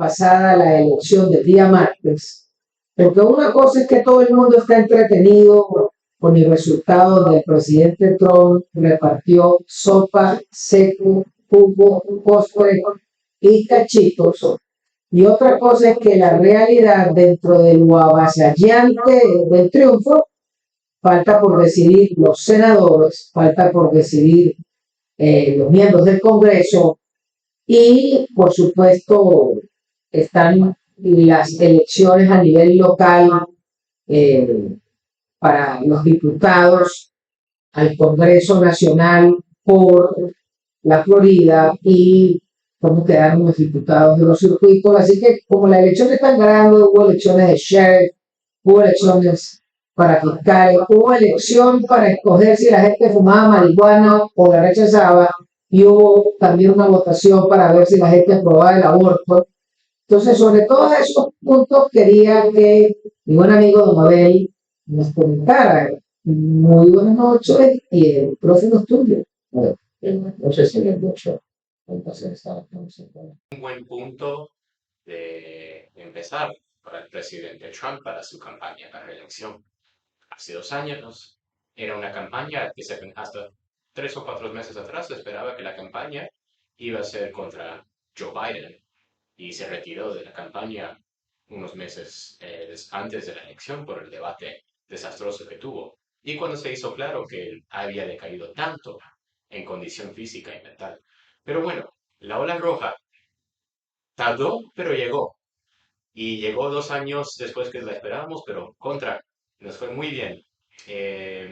pasada la elección del día martes, porque una cosa es que todo el mundo está entretenido con el resultado del presidente Trump repartió sopa, seco, jugo, postre y cachitos. Y otra cosa es que la realidad dentro de lo avasallante del triunfo, falta por decidir los senadores, falta por decidir los miembros del Congreso y, por supuesto, están las elecciones a nivel local eh, para los diputados al Congreso Nacional por la Florida y cómo quedaron los diputados de los circuitos. Así que como la elección es tan grande, hubo elecciones de sheriff, hubo elecciones para fiscales, hubo elección para escoger si la gente fumaba marihuana o la rechazaba, y hubo también una votación para ver si la gente aprobaba el aborto. Entonces, sobre todos esos puntos, quería que mi buen amigo Don Abel nos comentara. Muy buenas noches y el próximo estudio. No sé si es mucho. Entonces, estamos Un buen punto de empezar para el presidente Trump para su campaña de reelección. Hace 2 años era una campaña que hasta 3 o 4 meses atrás se esperaba que la campaña iba a ser contra Joe Biden y se retiró de la campaña unos meses antes de la elección por el debate desastroso que tuvo. Y cuando se hizo claro que él había decaído tanto en condición física y mental. Pero bueno, la ola roja tardó, pero llegó. Y llegó 2 años después que la esperábamos, pero nos fue muy bien.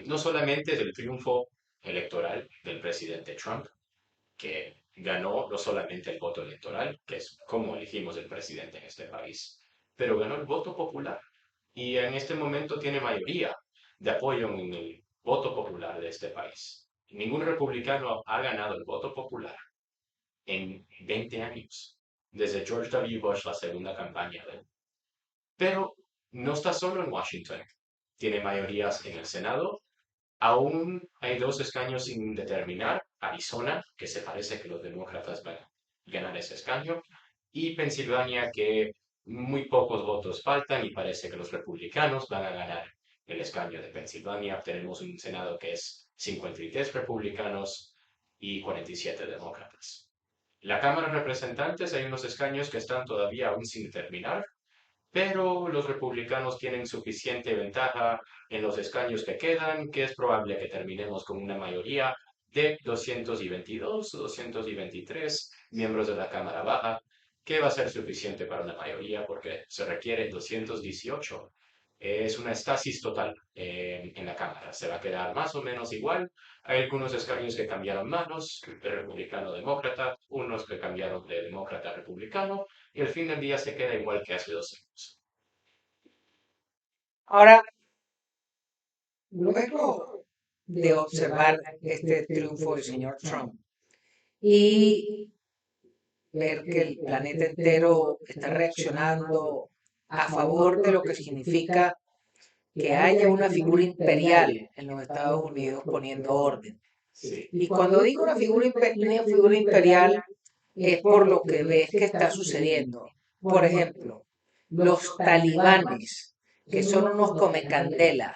No solamente del triunfo electoral del presidente Trump, que ganó no solamente el voto electoral, que es como elegimos el presidente en este país, pero ganó el voto popular. Y en este momento tiene mayoría de apoyo en el voto popular de este país. Ningún republicano ha ganado el voto popular en 20 años, desde George W. Bush, la segunda campaña de él. Pero no está solo en Washington. Tiene mayorías en el Senado. Aún hay 2 escaños sin determinar. Arizona, que se parece que los demócratas van a ganar ese escaño. Y Pensilvania, que muy pocos votos faltan y parece que los republicanos van a ganar el escaño de Pensilvania. Tenemos un Senado que es 53 republicanos y 47 demócratas. La Cámara de Representantes hay unos escaños que están todavía aún sin determinar, pero los republicanos tienen suficiente ventaja en los escaños que quedan, que es probable que terminemos con una mayoría de 222 o 223 miembros de la Cámara Baja, que va a ser suficiente para una mayoría porque se requiere 218. Es una estasis total en la Cámara. Se va a quedar más o menos igual. Hay algunos escaños que cambiaron manos, de republicano a demócrata, unos que cambiaron de demócrata a republicano, y al fin del día se queda igual que hace 2 años. Ahora, luego de observar este triunfo del señor Trump y ver que el planeta entero está reaccionando a favor de lo que significa que haya una figura imperial en los Estados Unidos poniendo orden. Sí. Y cuando digo una figura imperial es por lo que ves que está sucediendo. Por ejemplo, los talibanes, que son unos comecandela,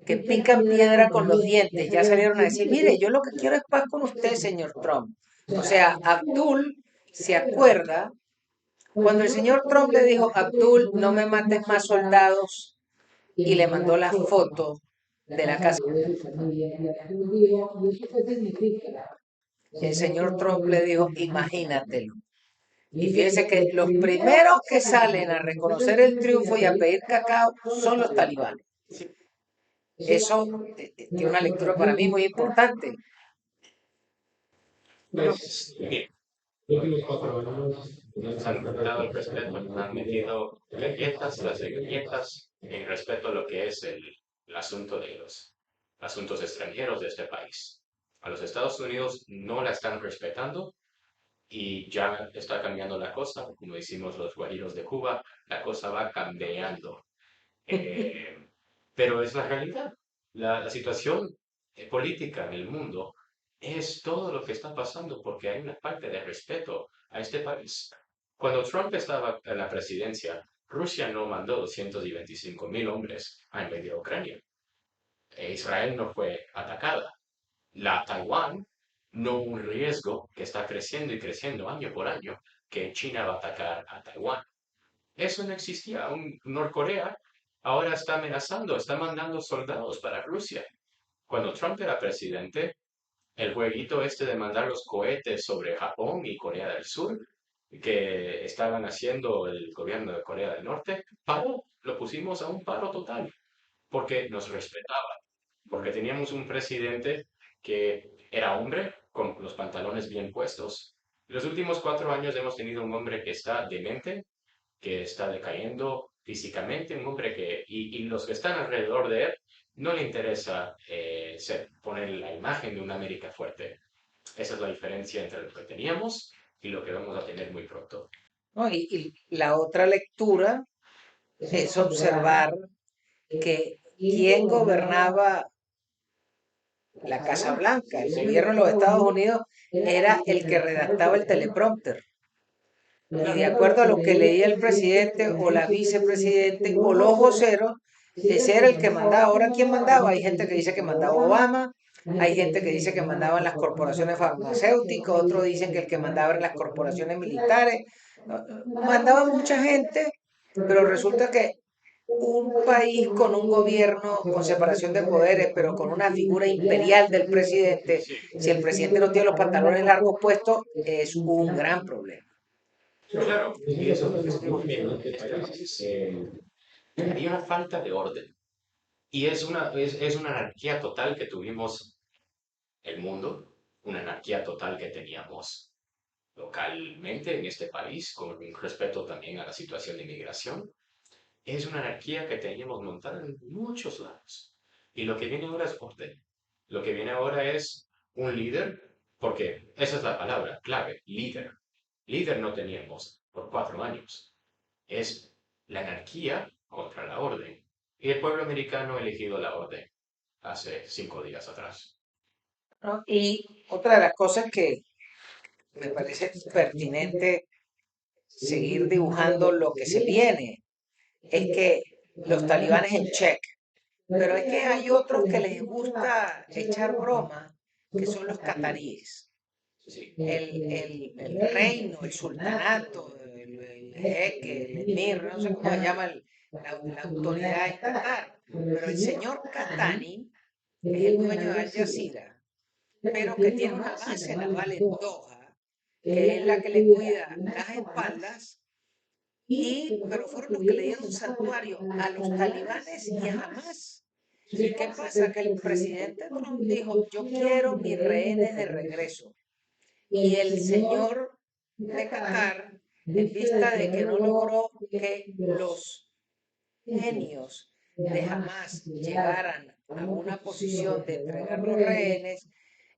que pican piedra con los dientes, ya salieron a decir, mire, yo lo que quiero es paz con usted, señor Trump. O sea, Abdul se acuerda cuando el señor Trump le dijo, Abdul, no me mandes más soldados, y le mandó la foto de la casa. El señor Trump le dijo, imagínatelo. Y fíjense que los primeros que salen a reconocer el triunfo y a pedir cacao son los talibanes. Eso tiene una lectura para mí muy importante. Pues, bien, últimos 4 años nos han faltado el respeto, nos han metido galletas tras de galletas en respeto a lo que es el asunto de los asuntos extranjeros de este país. A los Estados Unidos no la están respetando y ya está cambiando la cosa, como decimos los guajiros de Cuba, la cosa va cambiando. Eh, pero es la realidad. La situación política en el mundo es todo lo que está pasando porque hay una falta de respeto a este país. Cuando Trump estaba en la presidencia, Rusia no mandó 225.000 hombres a invadir Ucrania. Israel no fue atacada. La Taiwán no hubo un riesgo que está creciendo y creciendo año por año que China va a atacar a Taiwán. Eso no existía. Norcorea ahora está amenazando, está mandando soldados para Rusia. Cuando Trump era presidente, el jueguito este de mandar los cohetes sobre Japón y Corea del Sur, que estaban haciendo el gobierno de Corea del Norte, paró, lo pusimos a un paro total, porque nos respetaba, porque teníamos un presidente que era hombre, con los pantalones bien puestos. Los últimos 4 años hemos tenido un hombre que está demente, que está decayendo físicamente, un hombre y los que están alrededor de él, no le interesa poner la imagen de una América fuerte. Esa es la diferencia entre lo que teníamos y lo que vamos a tener muy pronto. ¿no? Y la otra lectura es observar que quien gobernaba la Casa Blanca, el Sí, gobierno de los Estados Unidos, era el que redactaba el teleprompter. Y de acuerdo a lo que leía el presidente o la vicepresidente o los voceros, ese era el que mandaba. Ahora, ¿quién mandaba? Hay gente que dice que mandaba Obama, hay gente que dice que mandaban las corporaciones farmacéuticas, otros dicen que el que mandaba eran las corporaciones militares. Mandaba mucha gente, pero resulta que un país con un gobierno con separación de poderes, pero con una figura imperial del presidente, sí, si el presidente no tiene los pantalones largos puestos, es un gran problema. claro, y eso es lo que estamos viendo en este país. Hay una falta de orden y es una anarquía total que tuvimos el mundo, una anarquía total que teníamos localmente en este país, con respeto también a la situación de inmigración. Es una anarquía que teníamos montada en muchos lados. Y lo que viene ahora es orden. Lo que viene ahora es un líder, porque esa es la palabra clave, líder. Líder no teníamos por 4 años. Es la anarquía contra la orden. Y el pueblo americano ha elegido la orden hace 5 días atrás. ¿No? Y otra de las cosas que me parece pertinente seguir dibujando lo que se viene es que los talibanes en check, pero es que hay otros que les gusta echar broma, que son los cataríes. Sí, El reino, el sultanato, el jeque, el emir, no sé cómo se llama la autoridad en Qatar, pero el señor Qahtani es el dueño de Al Jazeera, pero que tiene una base naval en Doha, que es la que le cuida las espaldas, pero fueron los que le dieron santuario a los talibanes y a Hamas. ¿Y qué pasa? Que el presidente Trump dijo, yo quiero mis rehenes de regreso. Y el señor de Qatar, en vista de que no logró que los genios de Hamas llegaran a una posición de entregar los rehenes,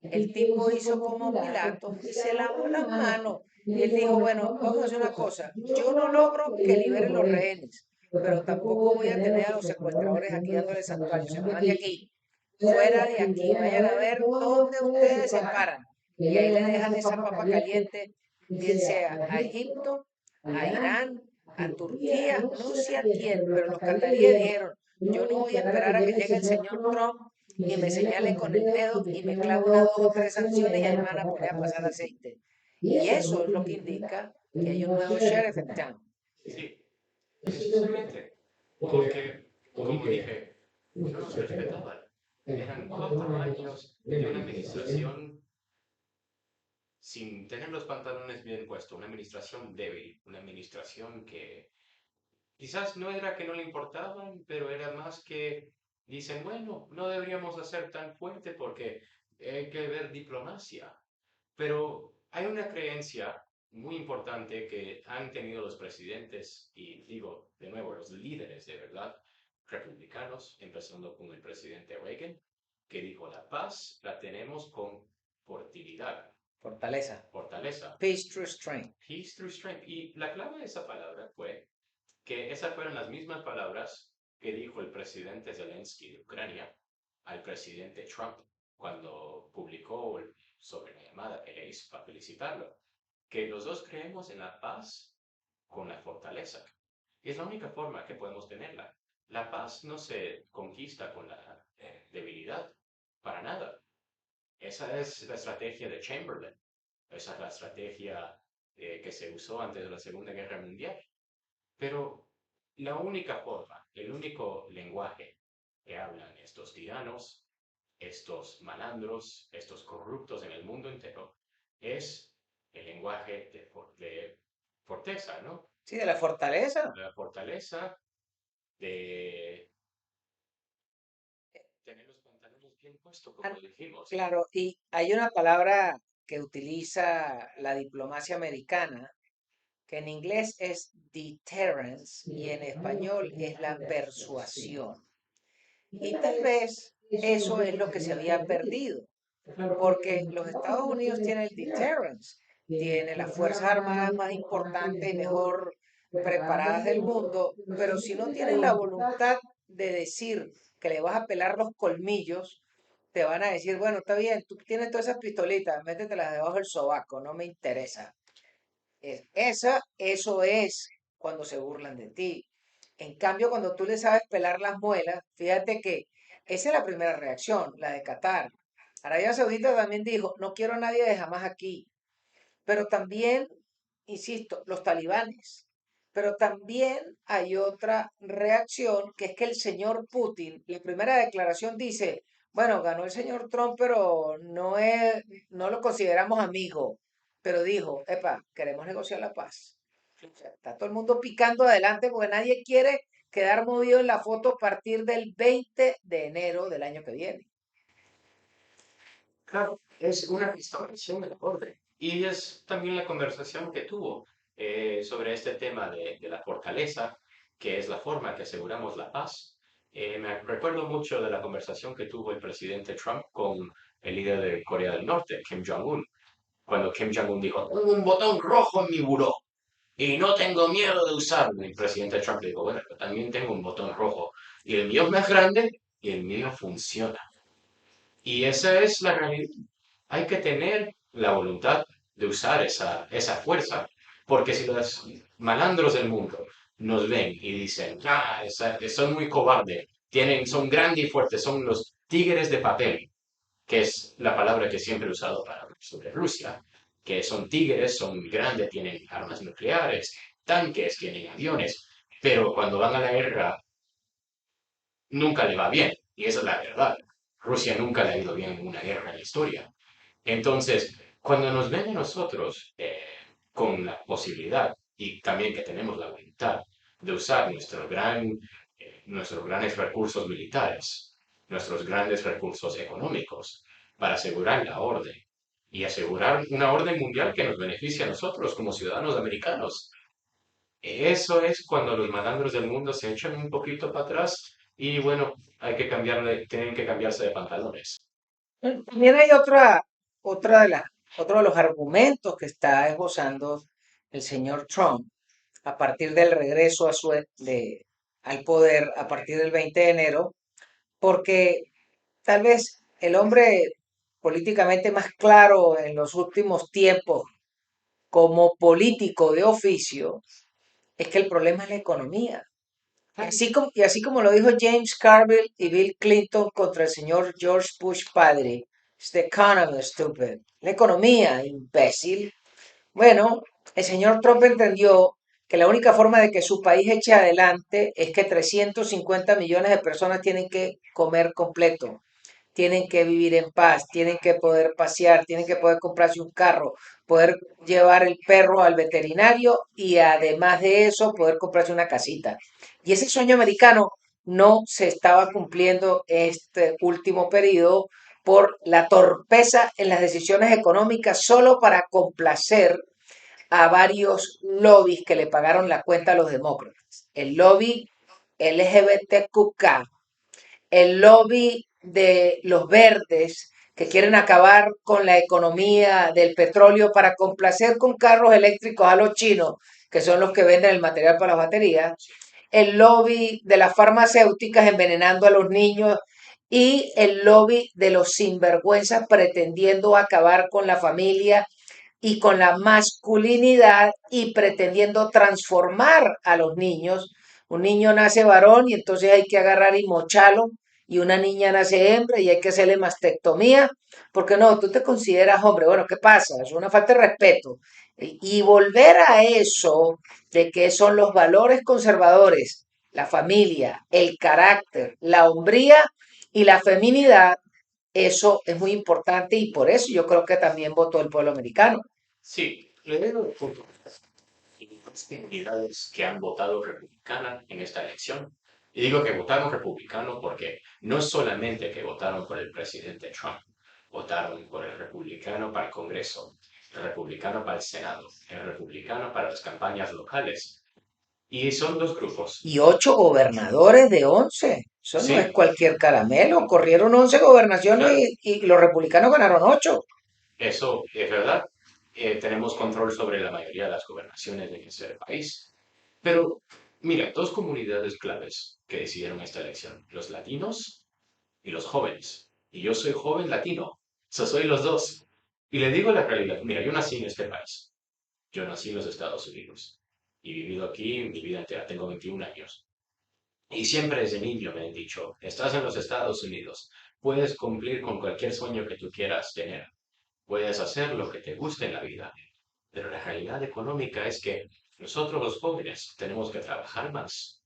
el tipo hizo como Pilato y se lavó las manos. Y él dijo, bueno, vamos a hacer una cosa, yo no logro que liberen los rehenes, pero tampoco voy a tener a los secuestradores aquí dándoles santuario, se van de aquí, fuera de aquí, vayan a ver dónde ustedes se paran. Y ahí le dejan esa papa caliente, bien sea a Egipto, a Irán, a Turquía, no sé a quién, pero los cataríes dijeron, yo no voy a esperar a que llegue el señor Trump y me señale con el dedo y me clave una, dos o tres sanciones y ahí me van a poner a pasar aceite. Y eso es lo que indica que hay un nuevo sheriff en town. sí, precisamente. Porque, como dije, no nos respetaban. Eran 4 años de una administración sin tener los pantalones bien puestos, una administración débil, una administración que quizás no era que no le importaban, pero era más que dicen, bueno, no deberíamos hacer tan fuerte porque hay que ver diplomacia. Pero hay una creencia muy importante que han tenido los presidentes, y digo de nuevo, los líderes de verdad, republicanos, empezando con el presidente Reagan, que dijo, la paz la tenemos con fortalidad, Fortaleza. fortaleza, Peace through strength. peace through strength. Y la clave de esa palabra fue que esas fueron las mismas palabras que dijo el presidente Zelensky de Ucrania al presidente Trump cuando publicó sobre la llamada que le hizo para felicitarlo, que los dos creemos en la paz con la fortaleza. Y es la única forma que podemos tenerla. La paz no se conquista con la debilidad, para nada. Esa es la estrategia de Chamberlain. Esa es la estrategia que se usó antes de la Segunda Guerra Mundial. Pero la única forma, el único lenguaje que hablan estos tiranos, estos malandros, estos corruptos en el mundo entero, es el lenguaje de fortaleza, ¿no? Sí, de la fortaleza. La fortaleza de tener los pantalones bien puestos, Ah, como dijimos. claro, y hay una palabra que utiliza la diplomacia americana, que en inglés es deterrence y en español es la persuasión. Y tal vez eso es lo que se había perdido, porque los Estados Unidos tienen el deterrence, tiene las fuerzas armadas más importantes y mejor preparadas del mundo, pero si no tienes la voluntad de decir que le vas a pelar los colmillos, te van a decir, bueno, está bien, tú tienes todas esas pistolitas, métetelas debajo del sobaco, no me interesa. Eso es cuando se burlan de ti. En cambio, cuando tú le sabes pelar las muelas, fíjate que esa es la primera reacción, la de Qatar. Arabia Saudita también dijo, no quiero a nadie de jamás aquí. Pero también, insisto, los talibanes. Pero también hay otra reacción, que es que el señor Putin, la primera declaración dice, bueno, ganó el señor Trump, pero no lo consideramos amigo. Pero dijo, epa, queremos negociar la paz. O sea, está todo el mundo picando adelante porque nadie quiere quedar movido en la foto a partir del 20 de enero del año que viene. Claro, es una restauración del orden. Y es también la conversación que tuvo sobre este tema de la fortaleza, que es la forma que aseguramos la paz. Me recuerdo mucho de la conversación que tuvo el presidente Trump con el líder de Corea del Norte, Kim Jong-un, cuando Kim Jong-un dijo, tengo un botón rojo en mi buró y no tengo miedo de usarlo. Y el presidente Trump le dijo, bueno, yo también tengo un botón rojo y el mío es más grande y el mío funciona. Y esa es la realidad. Hay que tener la voluntad de usar esa fuerza, porque si los malandros del mundo nos ven y dicen, son muy cobardes, son grandes y fuertes, son los tigres de papel, que es la palabra que siempre he usado para hablar sobre Rusia, que son tigres, son grandes, tienen armas nucleares, tanques, tienen aviones, pero cuando van a la guerra nunca le va bien, y esa es la verdad. Rusia nunca le ha ido bien en una guerra en la historia. Entonces, cuando nos ven a nosotros con la posibilidad y también que tenemos la voluntad de usar nuestros grandes recursos militares, nuestros grandes recursos económicos para asegurar la orden y asegurar una orden mundial que nos beneficie a nosotros como ciudadanos americanos, eso es cuando los malandros del mundo se echan un poquito para atrás y bueno, tienen que cambiarse de pantalones. También hay otra otro de los argumentos que está esbozando el señor Trump a partir del regreso al poder a partir del 20 de enero, porque tal vez el hombre políticamente más claro en los últimos tiempos como político de oficio es que el problema es la economía. Y así como lo dijo James Carville y Bill Clinton contra el señor George Bush padre, it's the economy, stupid. La economía, imbécil. Bueno, el señor Trump entendió que la única forma de que su país eche adelante es que 350 millones de personas tienen que comer completo, tienen que vivir en paz, tienen que poder pasear, tienen que poder comprarse un carro, poder llevar el perro al veterinario y además de eso poder comprarse una casita. Y ese sueño americano no se estaba cumpliendo este último periodo por la torpeza en las decisiones económicas solo para complacer a varios lobbies que le pagaron la cuenta a los demócratas. El lobby LGBTQ, el lobby de los verdes que quieren acabar con la economía del petróleo para complacer con carros eléctricos a los chinos, que son los que venden el material para las baterías, el lobby de las farmacéuticas envenenando a los niños y el lobby de los sinvergüenzas pretendiendo acabar con la familia y con la masculinidad y pretendiendo transformar a los niños. Un niño nace varón y entonces hay que agarrar y mocharlo, y una niña nace hembra y hay que hacerle mastectomía, porque no, tú te consideras hombre. Bueno, ¿qué pasa? Es una falta de respeto. Y volver a eso de que son los valores conservadores, la familia, el carácter, la hombría y la feminidad, eso es muy importante y por eso yo creo que también votó el pueblo americano. Sí, le veo el punto. Y las comunidades que han votado republicana en esta elección. Y digo que votaron republicano porque no es solamente que votaron por el presidente Trump, votaron por el republicano para el Congreso, el republicano para el Senado, el republicano para las campañas locales. Y son dos grupos. Y 8 gobernadores de 11. Eso no es Sí, cualquier caramelo. Corrieron 11 gobernaciones claro, y los republicanos ganaron 8. eso es verdad. Tenemos control sobre la mayoría de las gobernaciones en este país. Pero mira, dos comunidades claves que decidieron esta elección, los latinos y los jóvenes. Y yo soy joven latino, soy los dos. Y le digo la realidad, mira, yo nací en este país, yo nací en los Estados Unidos y he vivido aquí mi vida entera, tengo 21 años. Y siempre desde niño me han dicho, estás en los Estados Unidos, puedes cumplir con cualquier sueño que tú quieras tener, puedes hacer lo que te guste en la vida. Pero la realidad económica es que nosotros los jóvenes tenemos que trabajar más,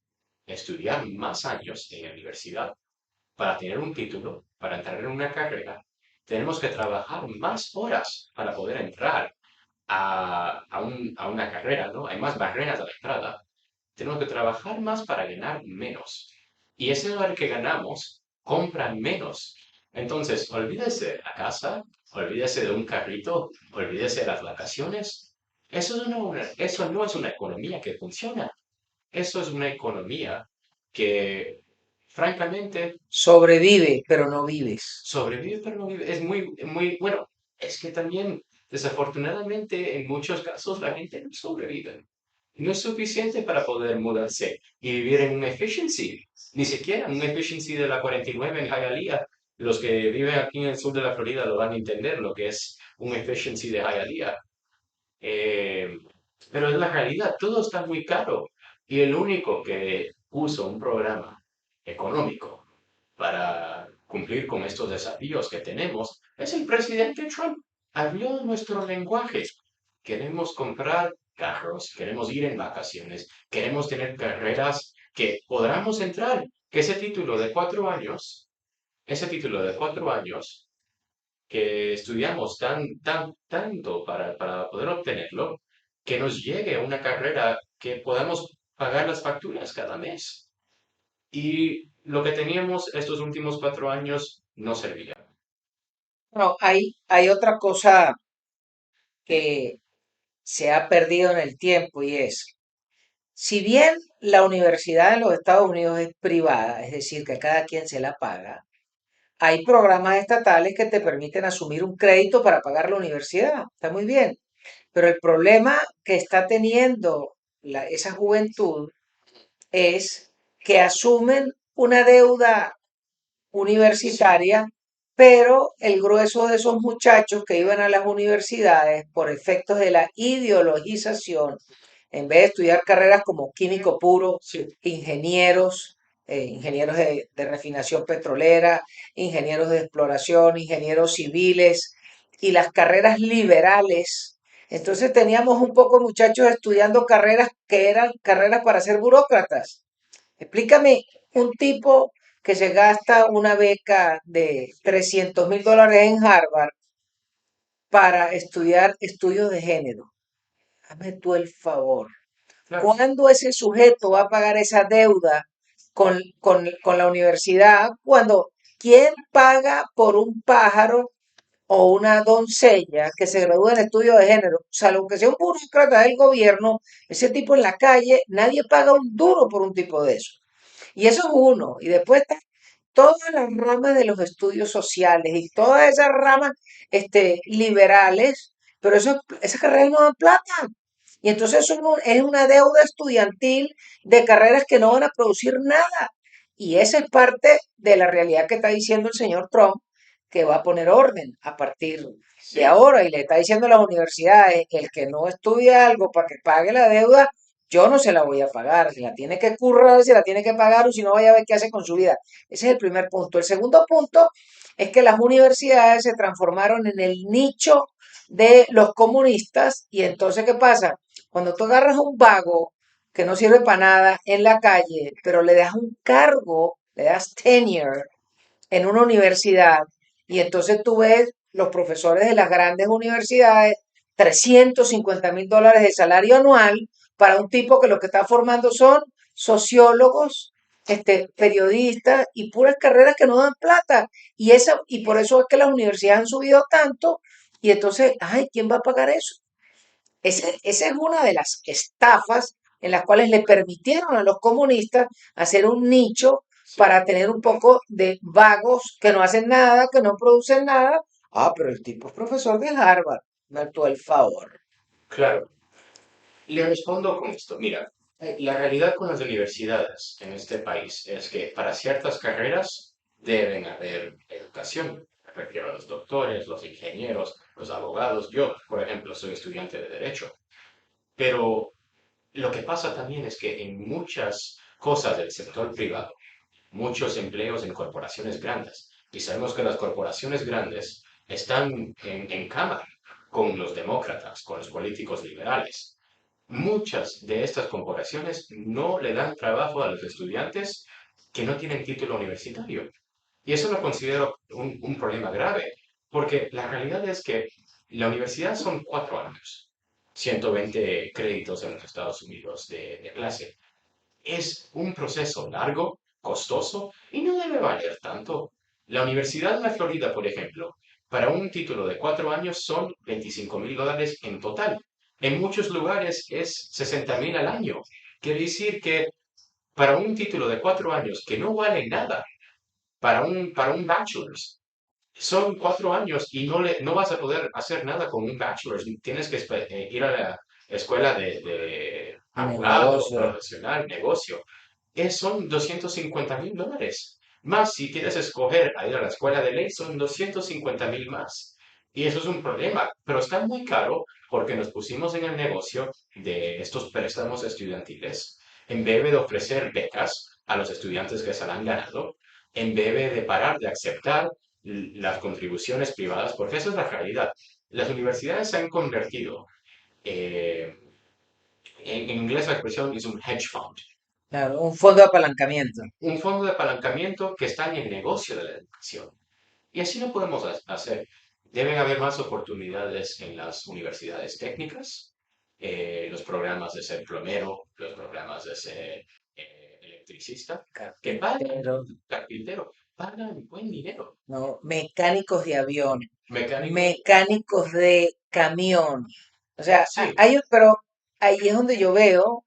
estudiar más años en la universidad para tener un título, para entrar en una carrera. Tenemos que trabajar más horas para poder entrar a una carrera, ¿no? Hay más barreras a la entrada. Tenemos que trabajar más para ganar menos. Y ese dólar que ganamos compra menos. Entonces, olvídese de la casa, olvídese de un carrito, olvídese de las vacaciones. Eso no es una economía que funciona. Eso es una economía que, francamente, Sobrevive, pero no vives. sobrevive, pero no vive. Es muy, bueno, es que también, desafortunadamente, en muchos casos la gente no sobrevive. No es suficiente para poder mudarse y vivir en un efficiency. Ni siquiera un efficiency de la 49 en Hialeah. Los que viven aquí en el sur de la Florida lo van a entender lo que es un efficiency de Hialeah. Eh, pero es la realidad, todo está muy caro. Y el único que puso un programa económico para cumplir con estos desafíos que tenemos es el presidente Trump. Habló nuestro lenguaje. Queremos comprar carros, queremos ir en vacaciones, queremos tener carreras que podamos entrar, que ese título de 4 años que estudiamos tanto para poder obtenerlo, que nos llegue a una carrera que podamos pagar las facturas cada mes. Y lo que teníamos estos últimos 4 años no servía. Bueno, hay otra cosa que se ha perdido en el tiempo y es, si bien la universidad en los Estados Unidos es privada, es decir, que cada quien se la paga, hay programas estatales que te permiten asumir un crédito para pagar la universidad. Está muy bien. Pero el problema que está teniendo esa juventud es que asumen una deuda universitaria, pero el grueso de esos muchachos que iban a las universidades por efectos de la ideologización, en vez de estudiar carreras como químico puro, Sí, ingenieros, ingenieros de refinación petrolera, ingenieros de exploración, ingenieros civiles y las carreras liberales. Entonces teníamos un poco muchachos estudiando carreras que eran carreras para ser burócratas. Explícame un tipo que se gasta una beca de $300.000 en Harvard para estudiar estudios de género. Hazme tú el favor. claro. ¿Cuándo ese sujeto va a pagar esa deuda con la universidad? Cuando, ¿quién paga por un pájaro o una doncella que se gradúe en estudios de género? Salvo que sea un burócrata del gobierno, ese tipo en la calle, nadie paga un duro por un tipo de eso. Y eso es uno. Y después está todas las ramas de los estudios sociales y todas esas ramas liberales, pero esas carreras no dan plata. Y entonces eso es una deuda estudiantil de carreras que no van a producir nada. Y esa es parte de la realidad que está diciendo el señor Trump, que va a poner orden a partir de Sí, ahora y le está diciendo a las universidades, el que no estudie algo para que pague la deuda, yo no se la voy a pagar, si la tiene que currar, se la tiene que pagar o si no vaya a ver qué hace con su vida. Ese es el primer punto. El segundo punto es que las universidades se transformaron en el nicho de los comunistas y entonces, ¿qué pasa? Cuando tú agarras a un vago que no sirve para nada en la calle, pero le das un cargo, le das tenure en una universidad, y entonces tú ves los profesores de las grandes universidades, $350,000 de salario anual para un tipo que lo que está formando son sociólogos, periodistas y puras carreras que no dan plata. Y por eso es que las universidades han subido tanto. Y entonces, ay, ¿quién va a pagar eso? Esa es una de las estafas en las cuales le permitieron a los comunistas hacer un nicho sí, para tener un poco de vagos que no hacen nada, que no producen nada. Ah, pero el tipo es profesor de Harvard. Me actuó el favor. claro. Le respondo con esto. Mira, la realidad con las universidades en este país es que para ciertas carreras deben haber educación. Me refiero a los doctores, los ingenieros, los abogados. Yo, por ejemplo, soy estudiante de derecho. Pero lo que pasa también es que en muchas cosas del sector privado, muchos empleos en corporaciones grandes, y sabemos que las corporaciones grandes están en cama con los demócratas, con los políticos liberales. Muchas de estas corporaciones no le dan trabajo a los estudiantes que no tienen título universitario. Y eso lo considero un problema grave, porque la realidad es que la universidad son 4 años, 120 créditos en los Estados Unidos de clase. Es un proceso largo, costoso y no debe valer tanto. La Universidad de la Florida, por ejemplo, para un título de 4 años son $25,000 en total. En muchos lugares es 60,000 al año. Quiere decir que para un título de 4 años que no vale nada, para un bachelor's, son 4 años y no vas a poder hacer nada con un bachelor's. Tienes que ir a la escuela de De abogado, negocio. profesional, negocio. Son $250,000. Más si quieres escoger a ir a la escuela de ley, son 250,000 más. Y eso es un problema, pero está muy caro porque nos pusimos en el negocio de estos préstamos estudiantiles. En vez de ofrecer becas a los estudiantes que se la han ganado, en vez de parar de aceptar las contribuciones privadas, porque esa es la realidad. Las universidades se han convertido, eh, en inglés la expresión es un hedge fund, Claro, un fondo de apalancamiento. un fondo de apalancamiento que está en el negocio de la educación. Y así no podemos hacer. Deben haber más oportunidades en las universidades técnicas, los programas de ser plomero, los programas de ser electricista, que pagan, Carpintero, carpintero, pagan buen dinero. ¿no? Mecánicos de avión, Mecánicos, mecánicos de camión. O sea, sí, pero ahí es donde yo veo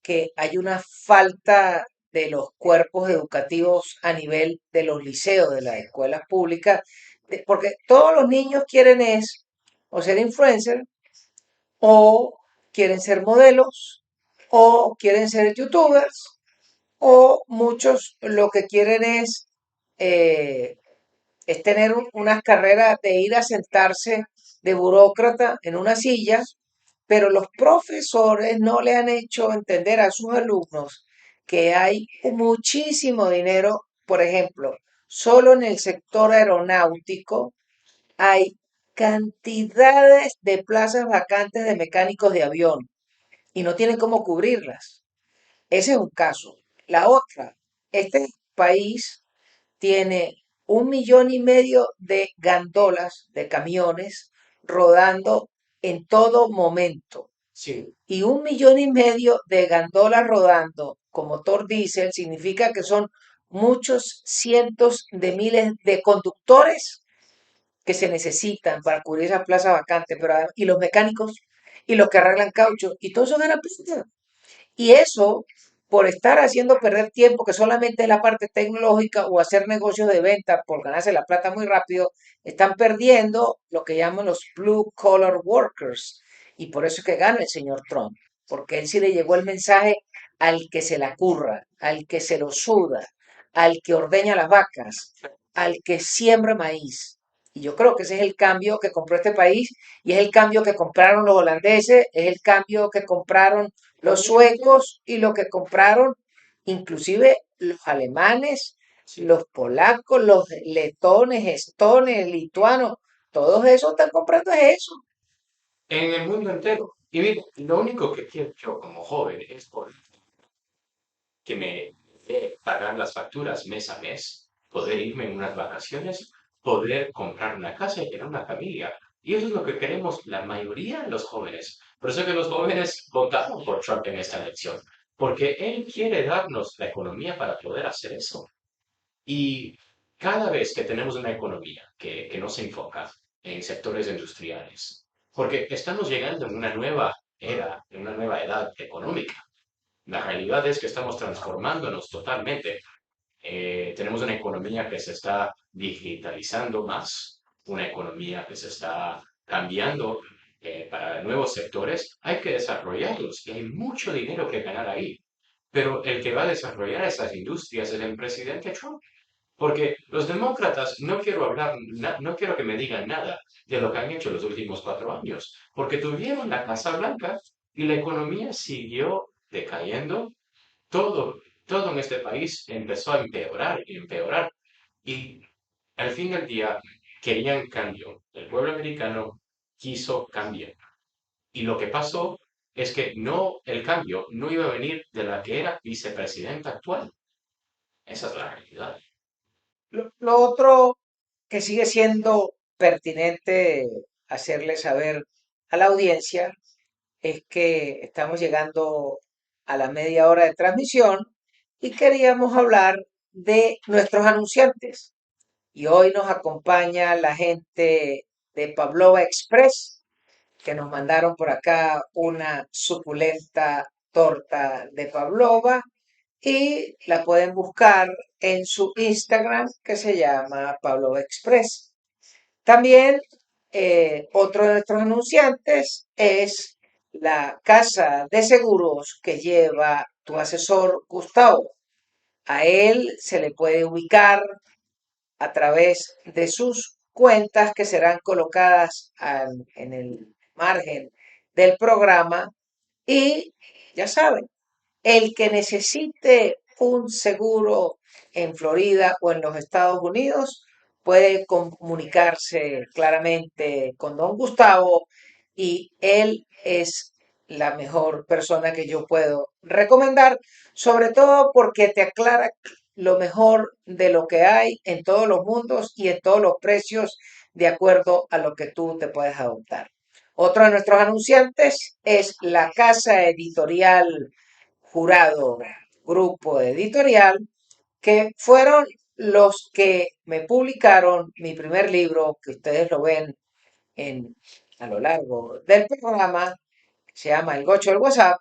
que hay una falta de los cuerpos educativos a nivel de los liceos, de las escuelas públicas, porque todos los niños quieren es o ser influencer, o quieren ser modelos, o quieren ser youtubers, o muchos lo que quieren eh, es tener unas carreras de ir a sentarse de burócrata en una silla, pero los profesores no le han hecho entender a sus alumnos que hay muchísimo dinero. Por ejemplo, solo en el sector aeronáutico hay cantidades de plazas vacantes de mecánicos de avión y no tienen cómo cubrirlas. Ese es un caso. La otra, este país tiene 1,5 millones de gandolas, de camiones, rodando en todo momento. sí, Y 1,5 millones de gandolas rodando con motor diésel significa que son muchos cientos de miles de conductores que se necesitan para cubrir esa plaza vacante, y los mecánicos, y los que arreglan caucho, y todo eso gana plata. Y eso, por estar haciendo perder tiempo, que solamente es la parte tecnológica o hacer negocios de venta por ganarse la plata muy rápido, están perdiendo lo que llaman los blue collar workers. Y por eso es que gana el señor Trump, porque él sí le llegó el mensaje al que se la curra, al que se lo suda, al que ordeña las vacas, al que siembra maíz. Y yo creo que ese es el cambio que compró este país y es el cambio que compraron los holandeses, es el cambio que compraron los suecos y lo que compraron inclusive los alemanes, los polacos, los letones, estones, lituanos, todos esos están comprando es eso. En el mundo entero. Y mira, lo único que quiero yo como joven es poder que me dé pagar las facturas mes a mes, poder irme en unas vacaciones, poder comprar una casa y tener una familia. Y eso es lo que queremos la mayoría de los jóvenes. Por eso que los jóvenes votamos por Trump en esta elección, porque él quiere darnos la economía para poder hacer eso. Y cada vez que tenemos una economía que no se enfoca en sectores industriales, porque estamos llegando en una nueva era, en una nueva edad económica. La realidad es que estamos transformándonos totalmente. Tenemos una economía que se está digitalizando más, una economía que se está cambiando para nuevos sectores. Hay que desarrollarlos y hay mucho dinero que ganar ahí. Pero el que va a desarrollar esas industrias es el presidente Trump. Porque los demócratas no quiero hablar, no quiero que me digan nada de lo que han hecho los últimos 4 años, porque tuvieron la Casa Blanca y la economía siguió decayendo. Todo, todo en este país empezó a empeorar y empeorar. Y al fin del día querían cambio. El pueblo americano quiso cambio. Y lo que pasó es que no, el cambio no iba a venir de la que era vicepresidenta actual. Esa es la realidad. Lo otro que sigue siendo pertinente hacerle saber a la audiencia es que estamos llegando a la media hora de transmisión y queríamos hablar de nuestros anunciantes. Y hoy nos acompaña la gente de Pavlova Express, que nos mandaron por acá una suculenta torta de Pavlova y la pueden buscar en su Instagram que se llama Pavlova Express. También otro de nuestros anunciantes es la casa de seguros que lleva tu asesor Gustavo. A él se le puede ubicar a través de sus cuentas que serán colocadas en el margen del programa y ya saben, el que necesite un seguro en Florida o en los Estados Unidos puede comunicarse claramente con don Gustavo y él es la mejor persona que yo puedo recomendar, sobre todo porque te aclara lo mejor de lo que hay en todos los mundos y en todos los precios de acuerdo a lo que tú te puedes adoptar. Otro de nuestros anunciantes es la casa editorial Jurado Grupo Editorial, que fueron los que me publicaron mi primer libro, que ustedes lo ven en, a lo largo del programa, se llama El Gocho del WhatsApp,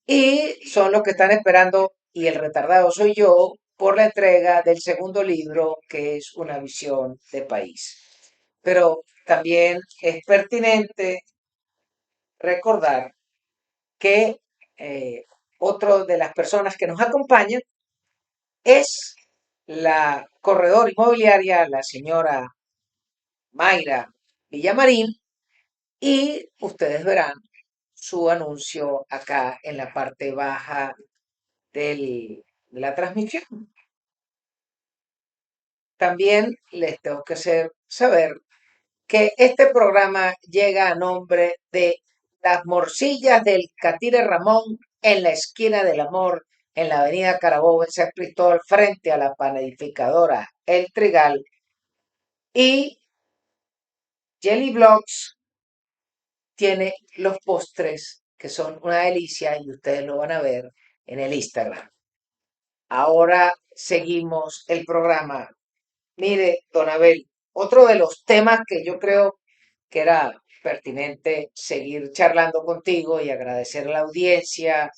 y son los que están esperando, y el retardado soy yo, por la entrega del segundo libro, que es Una visión de país. Pero también es pertinente recordar que otro de las personas que nos acompañan es la corredora inmobiliaria, la señora Mayra Villamarín, y ustedes verán su anuncio acá en la parte baja de la transmisión. También les tengo que hacer saber que este programa llega a nombre de las morcillas del Catire Ramón en la esquina del Amor, en la avenida Carabobo, en San Cristóbal, frente a la panificadora El Trigal. Y Jelly Blocks tiene los postres que son una delicia y ustedes lo van a ver en el Instagram. Ahora seguimos el programa. Mire, don Abel, otro de los temas que yo creo que era pertinente seguir charlando contigo y agradecer a la audiencia.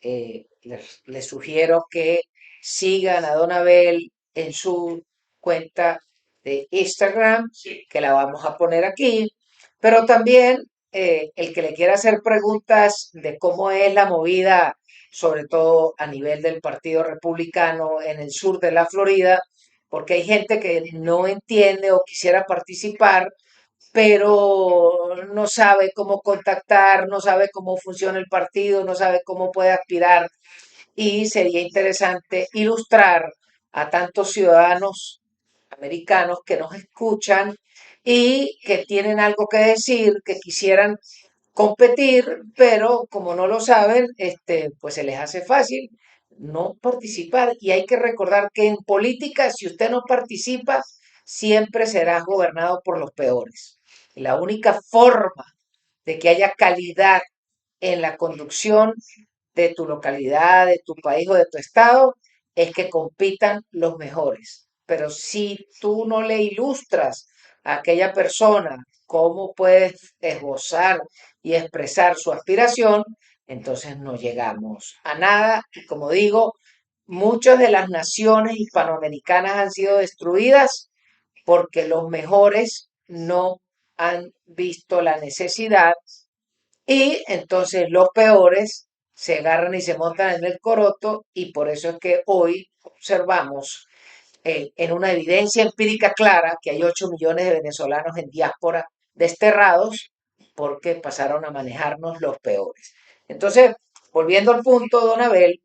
Les sugiero que sigan a Don Abel en su cuenta de Instagram, Sí. que la vamos a poner aquí, pero también el que le quiera hacer preguntas de cómo es la movida, sobre todo a nivel del Partido Republicano en el sur de la Florida, porque hay gente que no entiende o quisiera participar, pero no sabe cómo contactar, no sabe cómo funciona el partido, no sabe cómo puede aspirar y sería interesante ilustrar a tantos ciudadanos americanos que nos escuchan y que tienen algo que decir, que quisieran competir, pero como no lo saben, pues se les hace fácil no participar. Y hay que recordar que en política, si usted no participa, siempre será gobernado por los peores. Y la única forma de que haya calidad en la conducción de tu localidad, de tu país o de tu estado, es que compitan los mejores. Pero si tú no le ilustras a aquella persona cómo puede esbozar y expresar su aspiración, entonces no llegamos a nada. Y como digo, muchas de las naciones hispanoamericanas han sido destruidas porque los mejores no han visto la necesidad y entonces los peores se agarran y se montan en el coroto y por eso es que hoy observamos en una evidencia empírica clara que hay 8 millones de venezolanos en diáspora desterrados porque pasaron a manejarnos los peores. Entonces, volviendo al punto, don Abel,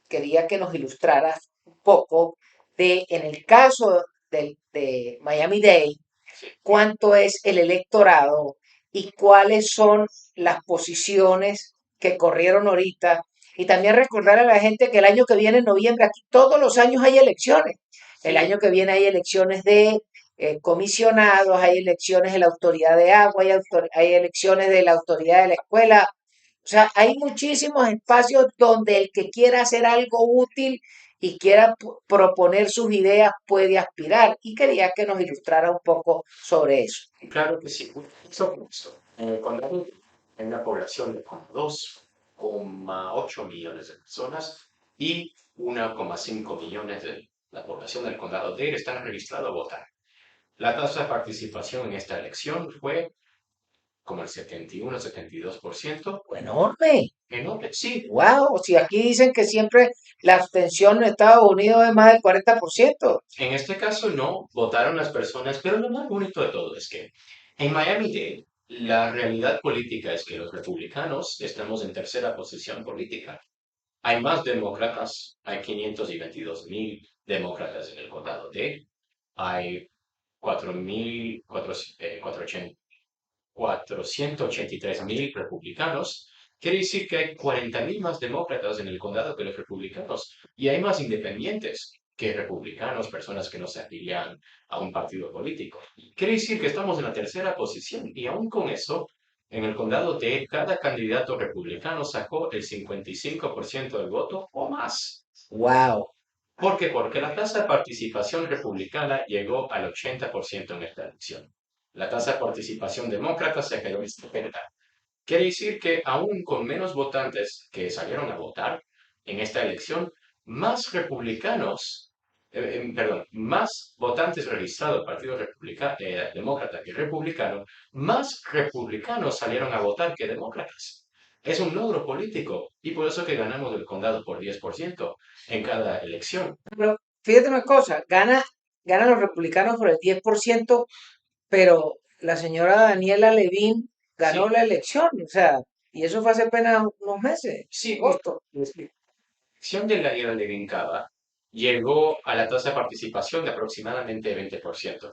quería que nos ilustraras un poco de, en el caso de Miami-Dade, cuánto es el electorado y cuáles son las posiciones que corrieron ahorita. Y también recordar a la gente que el año que viene, en noviembre, aquí todos los años hay elecciones. El Sí, año que viene hay elecciones de comisionados, hay elecciones de la autoridad de agua, hay elecciones de la autoridad de la escuela. O sea, hay muchísimos espacios donde el que quiera hacer algo útil y quiera proponer sus ideas puede aspirar. Y quería que nos ilustrara un poco sobre eso. claro que sí. Justo. En el condado hay una población de como 2,8 millones de personas y 1,5 millones de la población del condado de Dade están registrados a votar. La tasa de participación en esta elección fue como el 71-72%. Enorme. Enorme, sí. Wow. Si aquí dicen que siempre la abstención en Estados Unidos es más del 40%. En este caso no votaron las personas, pero lo más bonito de todo es que en Miami-Dade la realidad política es que los republicanos estamos en tercera posición política. Hay más demócratas, hay 522,000 demócratas en el condado de, hay 483,000 republicanos. Quiere decir que hay 40,000 más demócratas en el condado que los republicanos. Y hay más independientes que republicanos, personas que no se afilian a un partido político. Quiere decir que estamos en la tercera posición. Y aún con eso, en el condado de cada candidato republicano sacó el 55% del voto o más. Wow. ¿Por qué? Porque la tasa de participación republicana llegó al 80% en esta elección. La tasa de participación demócrata se cayó en 70. Quiere decir que aún con menos votantes que salieron a votar en esta elección, más republicanos, perdón, más votantes registrados del Partido Demócrata que republicano, más republicanos salieron a votar que demócratas. Es un logro político y por eso que ganamos el condado por 10% en cada elección. Pero fíjate una cosa, ganan los republicanos por el 10%, pero la señora Daniela Levin ganó Sí, la elección, o sea, y eso fue hace apenas unos meses, sí, agosto. elección de la ira de Vincaba llegó a la tasa de participación de aproximadamente 20%.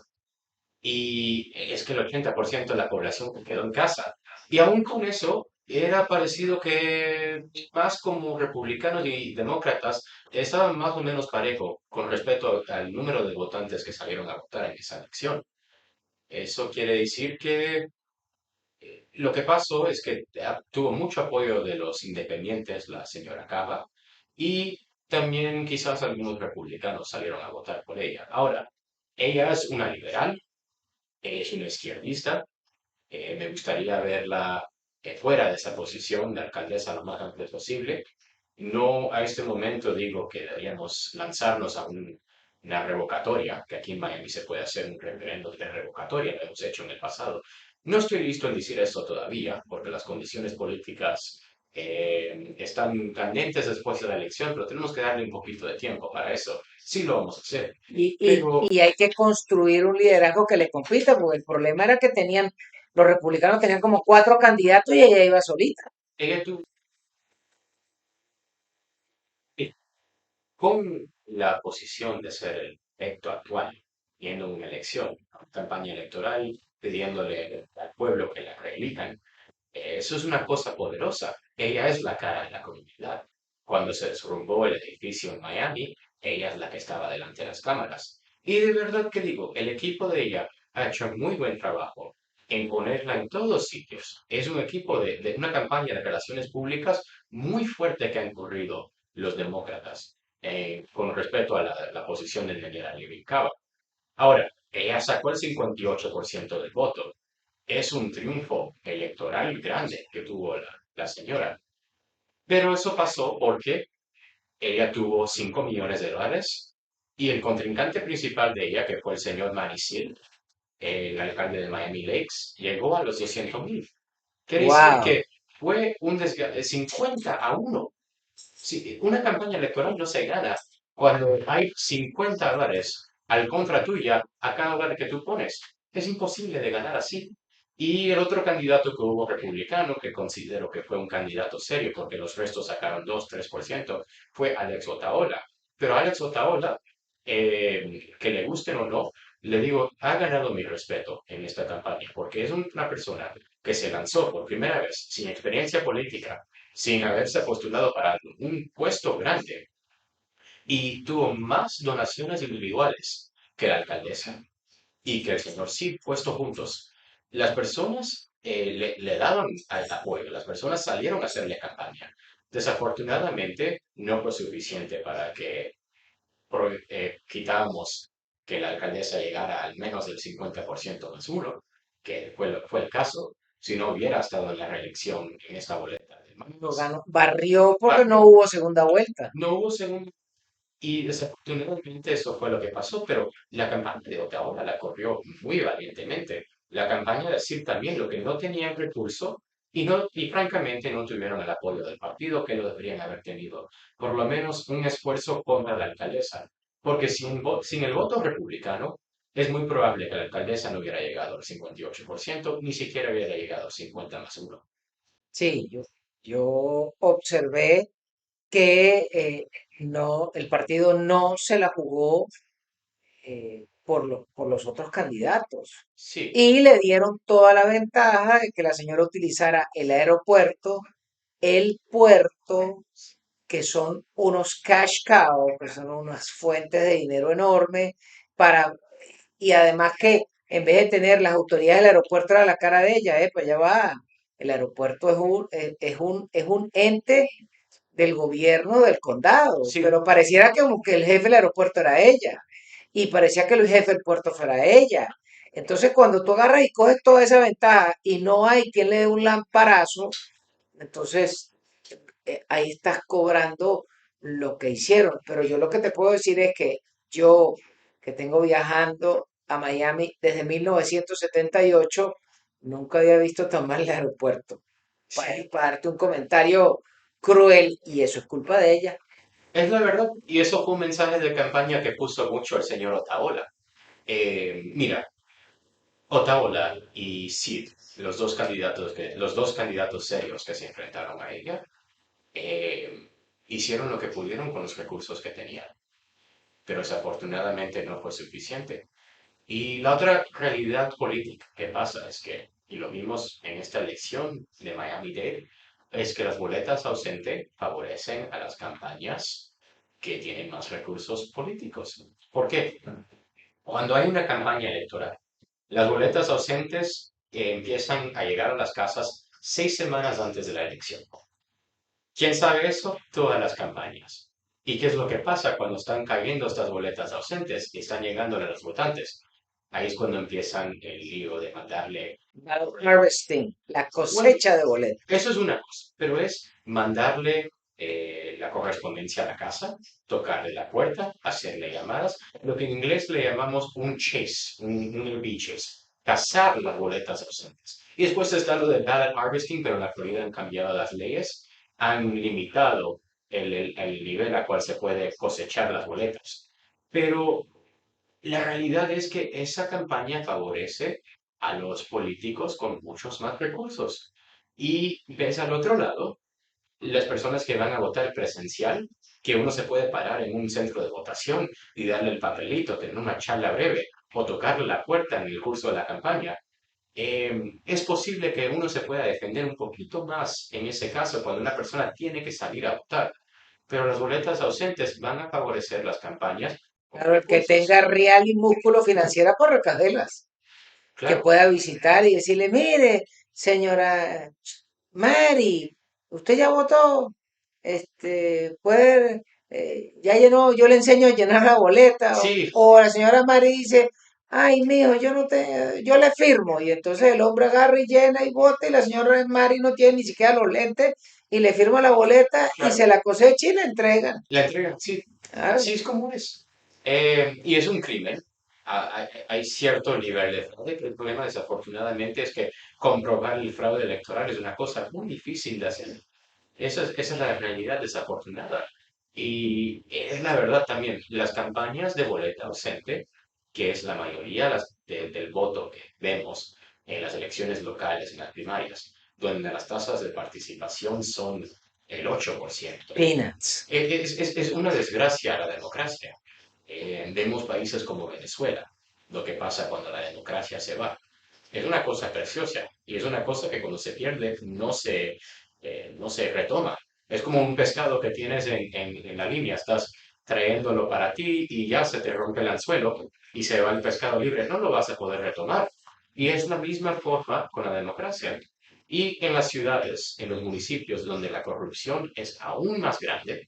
Y es que el 80% de la población quedó en casa. Y aún con eso, era parecido que más como republicanos y demócratas estaban más o menos parejo con respecto al número de votantes que salieron a votar en esa elección. Eso quiere decir que lo que pasó es que tuvo mucho apoyo de los independientes, la señora Cava, y también quizás algunos republicanos salieron a votar por ella. Ahora, ella es una liberal, es una izquierdista, me gustaría verla fuera de esa posición de alcaldesa lo más antes posible. No a este momento digo que deberíamos lanzarnos a una revocatoria, que aquí en Miami se puede hacer un referéndum de revocatoria, lo hemos hecho en el pasado. No estoy listo en decir eso todavía, porque las condiciones políticas están candentes después de la elección, pero tenemos que darle un poquito de tiempo para eso. Sí lo vamos a hacer. Pero Y hay que construir un liderazgo que le compita, porque el problema era que los republicanos tenían como cuatro candidatos y ella iba solita. ella tuvo, con la posición de ser el electo actual, yendo a una elección, a una campaña electoral, pidiéndole al pueblo que la reelijan, eso es una cosa poderosa. Ella es la cara de la comunidad. Cuando se derrumbó el edificio en Miami, ella es la que estaba delante de las cámaras. Y de verdad que digo, el equipo de ella ha hecho muy buen trabajo en ponerla en todos sitios. Es un equipo de una campaña de relaciones públicas muy fuerte que han corrido los demócratas con respecto a la posición del general Living Cava. Ahora, ella sacó el 58% del voto. Es un triunfo electoral grande que tuvo la señora. Pero eso pasó porque ella tuvo $5 millones y el contrincante principal de ella, que fue el señor Manicil, el alcalde de Miami Lakes, llegó a los 200,000. Quiere decir Wow. que fue un desgaste de 50-1. Sí, una campaña electoral no se gana cuando hay $50 al contra tuya a cada dólar que tú pones. Es imposible de ganar así. Y el otro candidato que hubo republicano, que considero que fue un candidato serio, porque los restos sacaron 2-3%, fue Alex Otaola. Pero Alex Otaola, que le gusten o no, le digo, ha ganado mi respeto en esta campaña, porque es una persona que se lanzó por primera vez, sin experiencia política, sin haberse postulado para un puesto grande, y tuvo más donaciones individuales que la alcaldesa y que el señor Cid puesto juntos. Las personas le daban al apoyo, las personas salieron a hacerle campaña. Desafortunadamente, no fue suficiente para que quitáramos que la alcaldesa llegara al menos del 50% más uno, que fue el caso, si no hubiera estado en la reelección en esta boleta de Lo Max. ganó. Barrió porque no Barrio. hubo segunda vuelta. No hubo segundo y desafortunadamente eso fue lo que pasó, pero la campaña de Ottawa la corrió muy valientemente. La campaña de Sir también, lo que no tenían recurso y francamente no tuvieron el apoyo del partido que lo deberían haber tenido. Por lo menos un esfuerzo contra la alcaldesa. Porque sin el voto republicano, es muy probable que la alcaldesa no hubiera llegado al 58%, ni siquiera hubiera llegado al 50+1. Sí, yo observé que no, el partido no se la jugó por los otros candidatos. Sí, Y le dieron toda la ventaja de que la señora utilizara el aeropuerto, el puerto, que son unos cash cows, que son unas fuentes de dinero enormes, para, y además que en vez de tener las autoridades del aeropuerto a la cara de ella, pues ya va. El aeropuerto es un ente del gobierno del condado, sí, pero pareciera que como que el jefe del aeropuerto era ella y parecía que el jefe del puerto fuera ella. Entonces, cuando tú agarras y coges toda esa ventaja y no hay quien le dé un lamparazo, entonces ahí estás cobrando lo que hicieron. Pero yo lo que te puedo decir es que yo, que tengo viajando a Miami desde 1978, nunca había visto tan mal el aeropuerto. sí. Para darte un comentario cruel, y eso es culpa de ella. Es la verdad, y eso fue un mensaje de campaña que puso mucho el señor Otaola. Mira, Otaola y Sid, los dos candidatos serios que se enfrentaron a ella, eh, hicieron lo que pudieron con los recursos que tenían, pero desafortunadamente no fue suficiente. Y la otra realidad política que pasa es que, y lo vimos en esta elección de Miami-Dade, es que las boletas ausente favorecen a las campañas que tienen más recursos políticos. ¿Por qué? Cuando hay una campaña electoral, las boletas ausentes empiezan a llegar a las casas 6 semanas antes de la elección. ¿Quién sabe eso? Todas las campañas. ¿Y qué es lo que pasa cuando están cayendo estas boletas ausentes y están llegando a los votantes? Ahí es cuando empiezan el lío de mandarle. Harvesting, la Bueno, cosecha de boletos. eso es una cosa, pero es mandarle la correspondencia a la casa, tocarle la puerta, hacerle llamadas, lo que en inglés le llamamos un chase, un LB chase, cazar las boletas ausentes. Y después está lo del ballot harvesting, pero en la Florida han cambiado las leyes han limitado el nivel a cual se puede cosechar las boletas. Pero la realidad es que esa campaña favorece a los políticos con muchos más recursos. Y ves al otro lado las personas que van a votar presencial, que uno se puede parar en un centro de votación y darle el papelito, tener una charla breve o tocarle la puerta en el curso de la campaña. Es posible que uno se pueda defender un poquito más en ese caso cuando una persona tiene que salir a votar, pero las boletas ausentes van a favorecer las campañas con Claro, el que tenga recursos. real y músculo financiera por recadelas, que Claro, pueda visitar y decirle, mire, señora Mary, usted ya votó, puede, ya llenó, yo le enseño a llenar la boleta, sí, o la señora Mary dice, ay, mijo, yo no te, yo le firmo, y entonces el hombre agarra y llena y vota, y la señora Mary no tiene ni siquiera los lentes, y le firma la boleta, y claro. se la cosecha y la entregan. La entrega, sí, Claro. así es como es. Y es un crimen. Hay cierto nivel de fraude, que el problema desafortunadamente es que comprobar el fraude electoral es una cosa muy difícil de hacer. Esa es la realidad desafortunada. Y es la verdad también, las campañas de boleta ausente, que es la mayoría del voto que vemos en las elecciones locales, en las primarias, donde las tasas de participación son el 8%. Peanuts. Es una desgracia a la democracia. Vemos países como Venezuela, lo que pasa cuando la democracia se va. Es una cosa preciosa y es una cosa que cuando se pierde no se retoma. Es como un pescado que tienes en la línea, estás trayéndolo para ti y ya se te rompe el anzuelo y se va el pescado libre, no lo vas a poder retomar. Y es la misma forma con la democracia. Y en las ciudades, en los municipios donde la corrupción es aún más grande,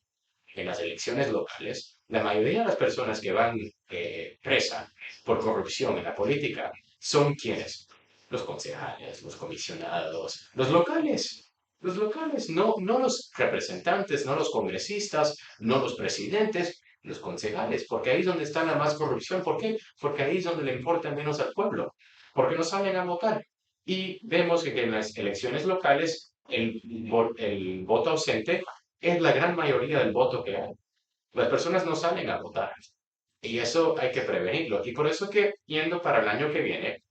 en las elecciones locales, la mayoría de las personas que van presa por corrupción en la política son quienes, los concejales, los comisionados, los locales, no los representantes, no los congresistas, no los presidentes, los concejales, porque ahí es donde está la más corrupción. ¿Por qué? Porque ahí es donde le importa menos al pueblo, porque no salen a votar. Y vemos que en las elecciones locales el voto ausente es la gran mayoría del voto que hay. Las personas no salen a votar y eso hay que prevenirlo. Y por eso que yendo para el año que viene,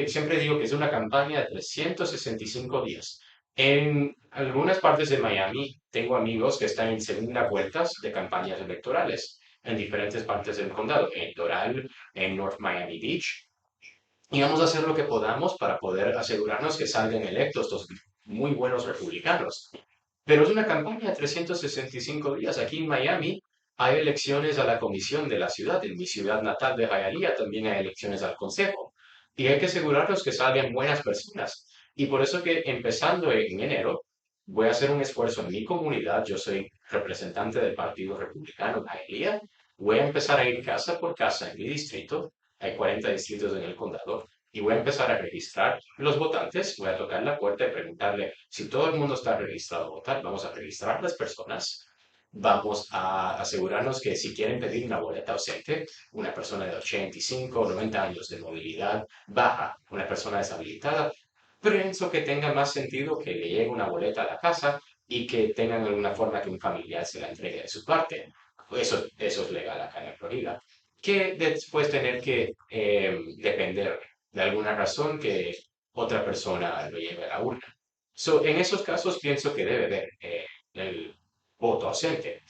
siempre digo que es una campaña de 365 días. En algunas partes de Miami tengo amigos que están en segunda vueltas de campañas electorales en diferentes partes del condado, en Doral, en North Miami Beach, y vamos a hacer lo que podamos para poder asegurarnos que salgan electos estos muy buenos republicanos. Pero es una campaña de 365 días. Aquí en Miami hay elecciones a la comisión de la ciudad. En mi ciudad natal de Hialeah también hay elecciones al consejo. Y hay que asegurarnos que salgan buenas personas. Y por eso que empezando en enero voy a hacer un esfuerzo en mi comunidad. Yo soy representante del Partido Republicano de Hialeah. Voy a empezar a ir casa por casa en mi distrito. Hay 40 distritos en el condado y voy a empezar a registrar los votantes. Voy a tocar la puerta y preguntarle si todo el mundo está registrado a votar. Vamos a registrar las personas. Vamos a asegurarnos que si quieren pedir una boleta ausente, una persona de 85 o 90 años de movilidad baja, una persona deshabilitada, pienso que tenga más sentido que le llegue una boleta a la casa y que tengan alguna forma que un familiar se la entregue de su parte. Eso es legal acá en la Florida. Que después tener que depender de alguna razón que otra persona lo lleve a la urna. En esos casos pienso que debe haber el voto ausente,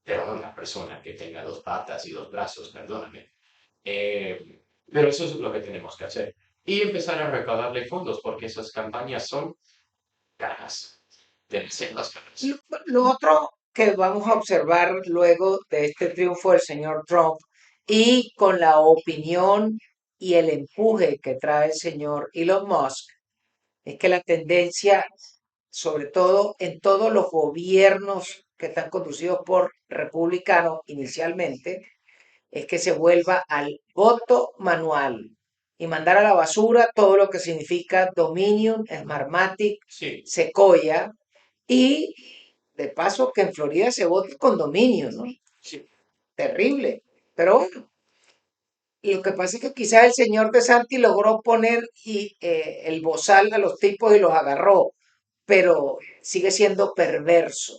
pero no una persona que tenga dos patas y dos brazos, perdóname. Pero eso es lo que tenemos que hacer. Y empezar a recaudarle fondos, porque esas campañas son caras, demasiadas Lo, caras. lo otro que vamos a observar luego de este triunfo del señor Trump y con la opinión y el empuje que trae el señor Elon Musk, es que la tendencia, sobre todo en todos los gobiernos que están conducidos por republicanos inicialmente, es que se vuelva al voto manual y mandar a la basura todo lo que significa Dominion, Smartmatic, Sí, Sequoia y de paso que en Florida se vote con Dominion, ¿no? sí, Terrible. Pero bueno, lo que pasa es que quizás el señor De Santi logró poner el bozal a los tipos y los agarró. pero sigue siendo perverso.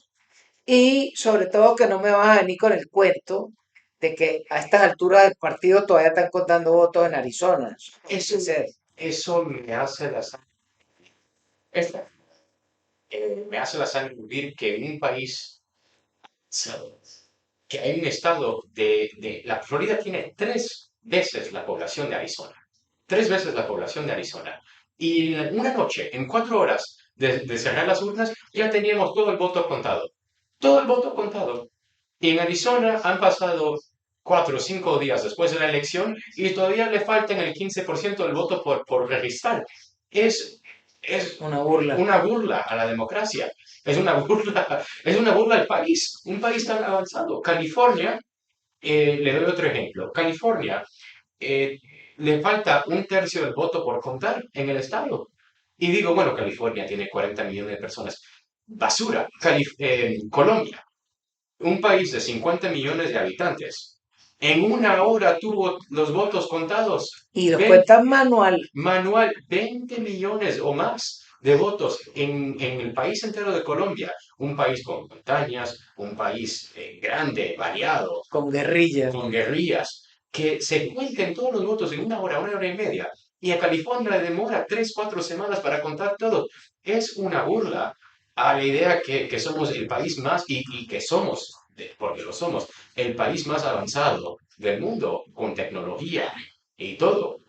Y sobre todo que no me vas a venir con el cuento de que a estas alturas del partido todavía están contando votos en Arizona. Eso no puede Eso, ser. eso me hace la sangre, esta, me hace la sangre vivir que en un país, que hay un estado la Florida tiene 3 veces la población de Arizona, 3 veces la población de Arizona. Y en una noche, en 4 horas de cerrar las urnas, ya teníamos todo el voto contado. Todo el voto contado. Y en Arizona han pasado 4 o 5 días después de la elección y todavía le faltan el 15% del voto por registrar. Es Una burla. una burla a la democracia. Es una burla, es una burla al país. Un país tan avanzado. California, le doy otro ejemplo. California, eh, le falta 1/3 del voto por contar en el estado. Y digo, bueno, California tiene 40 millones de personas. Basura. Colombia, un país de 50 millones de habitantes, en una hora tuvo los votos contados. Y los Ven, cuentan manual. manual, 20 millones o más de votos en el país entero de Colombia, un país con montañas, un país grande, variado, Con guerrilla. con guerrillas, que se cuenten todos los votos en una hora y media. Y a California le demora 3, 4 semanas para contar todo. Es una burla a la idea que somos el país más, y que somos, porque lo somos, el país más avanzado del mundo, con tecnología y todo.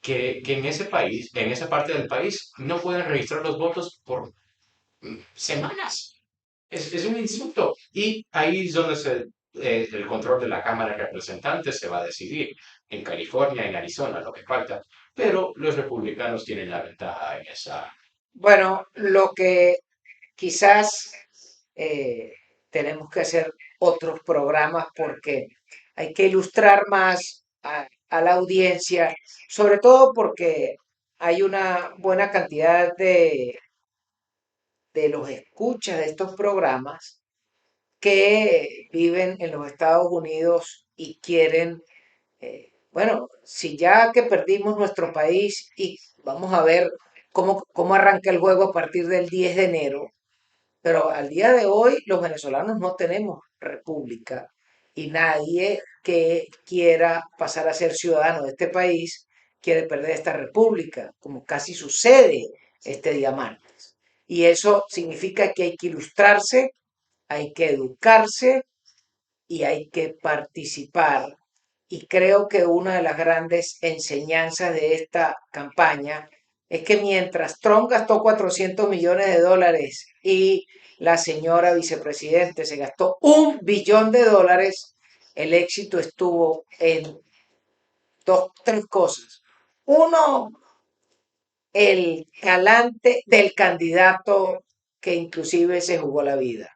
Que en ese país, en esa parte del país, no pueden registrar los votos por semanas. Es un insulto. Y ahí es donde el control de la Cámara de Representantes se va a decidir. En California, en Arizona, lo que falta. Pero los republicanos tienen la ventaja en esa. Bueno, lo que quizás tenemos que hacer otros programas porque hay que ilustrar más a la audiencia, sobre todo porque hay una buena cantidad de los escuchas de estos programas que viven en los Estados Unidos y quieren, bueno, si ya que perdimos nuestro país y vamos a ver cómo arranca el juego a partir del 10 de enero, pero al día de hoy los venezolanos no tenemos república y nadie que quiera pasar a ser ciudadano de este país quiere perder esta república, como casi sucede este día martes. Y eso significa que hay que ilustrarse, hay que educarse y hay que participar. Y creo que una de las grandes enseñanzas de esta campaña es que mientras Trump gastó 400 millones de dólares y la señora vicepresidente se gastó 1 billón de dólares, el éxito estuvo en tres cosas. Uno, el talante del candidato que inclusive se jugó la vida.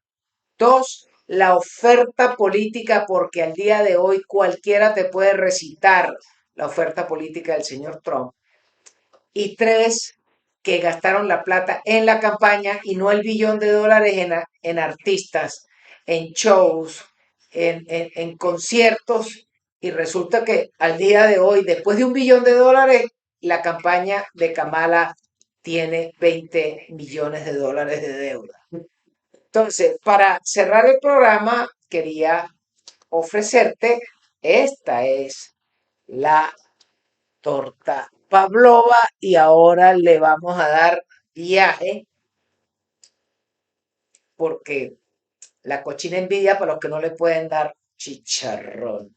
Dos, la oferta política, porque al día de hoy cualquiera te puede recitar la oferta política del señor Trump. Y tres, que gastaron la plata en la campaña y no el billón de dólares en artistas, en shows, en conciertos. Y resulta que al día de hoy, después de 1 billón de dólares, la campaña de Kamala tiene 20 millones de dólares de deuda. Entonces, para cerrar el programa, quería ofrecerte, esta es la torta pavlova y ahora le vamos a dar viaje porque la cochina envidia para los que no le pueden dar chicharrón.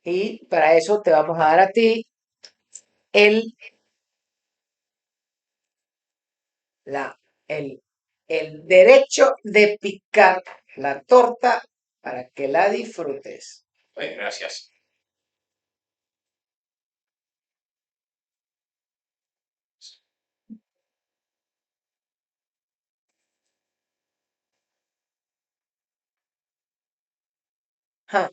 Y para eso te vamos a dar a ti el, la, el, el derecho de picar la torta para que la disfrutes. Gracias. Ja,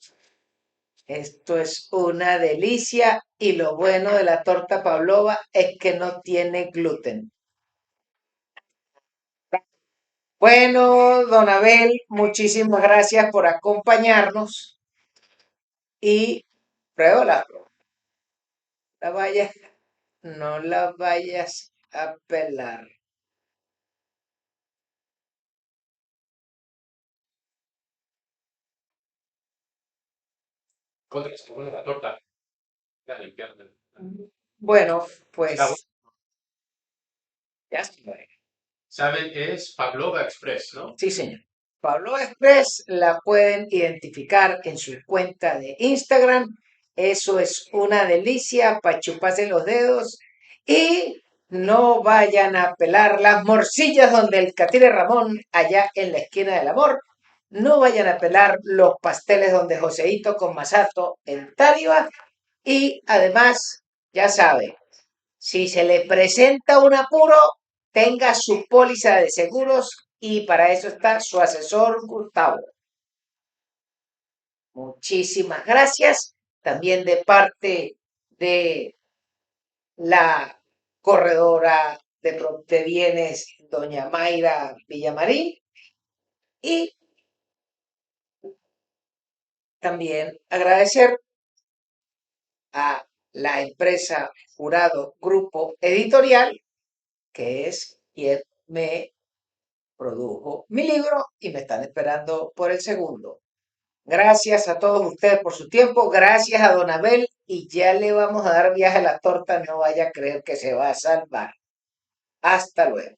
esto es una delicia y lo bueno de la torta pavlova es que no tiene gluten. Bueno, don Abel, muchísimas gracias por acompañarnos y pruébala. La vayas, no la vayas a pelar. Contra se pone la torta. Ya limpiando. Bueno, Está pues bueno. ya saben. ¿Saben? Es Pavlova Express, ¿no? Sí, señor. Pablo Express la pueden identificar en su cuenta de Instagram. Eso es una delicia para chuparse los dedos. Y no vayan a pelar las morcillas donde el Catire Ramón, allá en la esquina del amor. No vayan a pelar los pasteles donde Joseito con Masato en Táriba. Y además, ya sabe, si se le presenta un apuro, tenga su póliza de seguros y para eso está su asesor Gustavo. Muchísimas gracias. También de parte de la corredora de bienes, doña Mayra Villamarín. Y también agradecer a la empresa Jurado Grupo Editorial, que es quien me produjo mi libro y me están esperando por el segundo. Gracias a todos ustedes por su tiempo, gracias a Don Abel y ya le vamos a dar viaje a la torta, no vaya a creer que se va a salvar. Hasta luego.